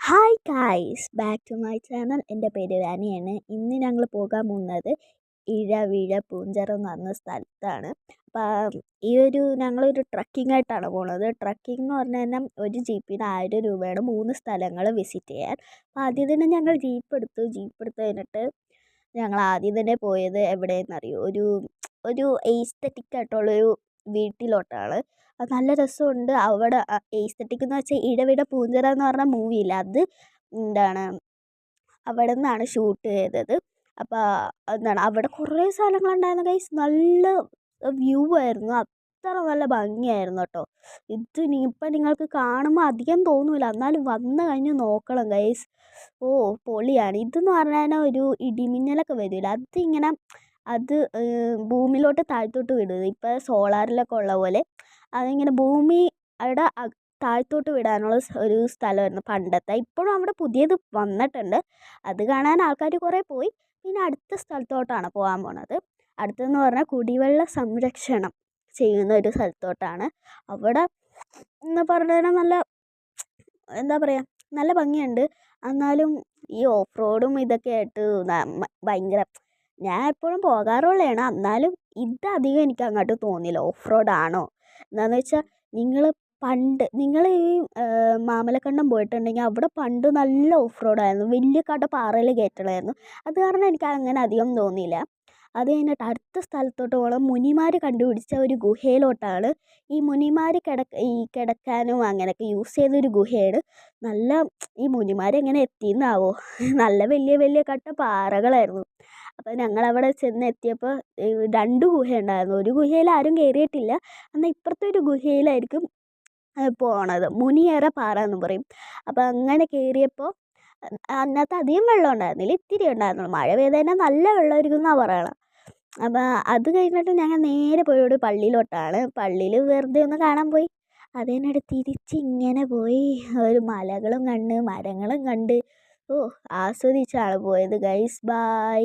Hi guys, back to my channel. എൻ്റെ പേര് രാനിയാണ്. ഇന്ന് ഞങ്ങൾ പോകാൻ പോകുന്നത് ഇഴവിഴ പൂഞ്ചിറ എന്ന് പറഞ്ഞ സ്ഥലത്താണ്. അപ്പം ഞങ്ങളൊരു ട്രക്കിംഗ് ആയിട്ടാണ് പോകുന്നത്. ട്രക്കിംഗ് എന്ന് പറഞ്ഞു കഴിഞ്ഞാൽ ഒരു ജീപ്പിന് 1000 രൂപയാണ് 3 സ്ഥലങ്ങൾ വിസിറ്റ് ചെയ്യാൻ. അപ്പോൾ ആദ്യം തന്നെ ഞങ്ങൾ ജീപ്പ് എടുത്ത് കഴിഞ്ഞിട്ട് ഞങ്ങൾ ആദ്യം തന്നെ പോയത് എവിടെയെന്നറിയോ, ഒരു എയ്സ്തെറ്റിക് ആയിട്ടുള്ളൊരു വീട്ടിലോട്ടാണ്. അത് നല്ല രസമുണ്ട്. അവിടെ എയ്സ്തെറ്റിക് എന്ന് വെച്ചാൽ ഇഴവിട പൂഞ്ചിറ എന്ന് പറഞ്ഞ മൂവിയില്ല, അത് എന്താണ് അവിടെ നിന്നാണ് ഷൂട്ട് ചെയ്തത്. അപ്പോൾ അവിടെ കുറേ സ്ഥലങ്ങളുണ്ടായിരുന്നു ഗൈസ്. നല്ല വ്യൂ ആയിരുന്നു, അത്ര നല്ല ഭംഗിയായിരുന്നു കേട്ടോ. ഇപ്പം നിങ്ങൾക്ക് കാണുമ്പോൾ അധികം തോന്നില്ല, എന്നാലും വന്നു കഴിഞ്ഞ് നോക്കണം ഗൈസ്. ഓ, പൊളിയാണ്. ഇതെന്ന് പറഞ്ഞാൽ ഒരു ഇടിമിന്നലൊക്കെ വരില്ല, അത് ഭൂമിയിലോട്ട് താഴത്തോട്ട് വിടുന്നത്. ഇപ്പോൾ സോളാറിലൊക്കെ ഉള്ള പോലെ അതിങ്ങനെ ഭൂമിയുടെ താഴത്തോട്ട് വിടാനുള്ള ഒരു സ്ഥലമായിരുന്നു പണ്ടത്തെ. ഇപ്പോഴും അവിടെ പുതിയത് വന്നിട്ടുണ്ട്, അത് കാണാൻ ആൾക്കാർ കുറേ പോയി. പിന്നെ അടുത്ത സ്ഥലത്തോട്ടാണ് പോകാൻ പോണത്. അടുത്തെന്ന് പറഞ്ഞാൽ കുടിവെള്ള സംരക്ഷണം ചെയ്യുന്ന ഒരു സ്ഥലത്തോട്ടാണ്. അവിടെ എന്ന് പറഞ്ഞാൽ എന്താ പറയുക, നല്ല ഭംഗിയുണ്ട്. എന്നാലും ഈ ഓഫ് റോഡും ഇതൊക്കെ ആയിട്ട് ഭയങ്കര, ഞാൻ എപ്പോഴും പോകാറുള്ളതാണ്, എന്നാലും ഇതധികം എനിക്ക് അങ്ങോട്ട് തോന്നിയില്ല ഓഫ് റോഡാണോ. എന്താണെന്ന് വെച്ചാൽ നിങ്ങൾ ഈ മാമലക്കണ്ടം പോയിട്ടുണ്ടെങ്കിൽ അവിടെ പണ്ട് നല്ല ഓഫ് റോഡായിരുന്നു, വലിയ പാറയിൽ കയറ്റണമായിരുന്നു. അത് കാരണം എനിക്ക് അങ്ങനെ അധികം തോന്നിയില്ല. അത് കഴിഞ്ഞിട്ട് അടുത്ത സ്ഥലത്തോട്ട് പോകണം. മുനിമാർ കണ്ടുപിടിച്ച ഒരു ഗുഹയിലോട്ടാണ്. ഈ മുനിമാർ കിടക്കാനും അങ്ങനെയൊക്കെ യൂസ് ചെയ്തൊരു ഗുഹയാണ്. ഈ മുനിമാരെങ്ങനെ എത്തിയെന്നാവോ, നല്ല വലിയ വലിയ പാറകളായിരുന്നു. അപ്പോൾ ഞങ്ങളവിടെ ചെന്നെത്തിയപ്പോൾ 2 ഗുഹയുണ്ടായിരുന്നു. ഒരു ഗുഹയിൽ ആരും കയറിയിട്ടില്ല, എന്നാൽ ഇപ്പുറത്തെ ഒരു ഗുഹയിലായിരിക്കും പോണത്. മുനിയറ പാറ എന്ന് പറയും. അപ്പോൾ അങ്ങനെ കയറിയപ്പോൾ അതിനകത്ത് അധികം വെള്ളം ഉണ്ടായിരുന്നില്ല, ഇത്തിരി ഉണ്ടായിരുന്നുള്ളൂ. മഴ പെയ്ത് കഴിഞ്ഞാൽ നല്ല വെള്ളമായിരിക്കും എന്നാണ് പറയണത്. അപ്പോൾ അത് കഴിഞ്ഞിട്ട് ഞങ്ങൾ നേരെ പോയത് പള്ളിയിലോട്ടാണ്. പള്ളിയിൽ വെറുതെ ഒന്ന് കാണാൻ പോയി. അത് കഴിഞ്ഞിട്ട് തിരിച്ചിങ്ങനെ പോയി ഒരു മലകളും കണ്ട് മരങ്ങളും കണ്ട് ആസ്വദിച്ചാണ് പോയത് ഗൈസ്. ബൈ.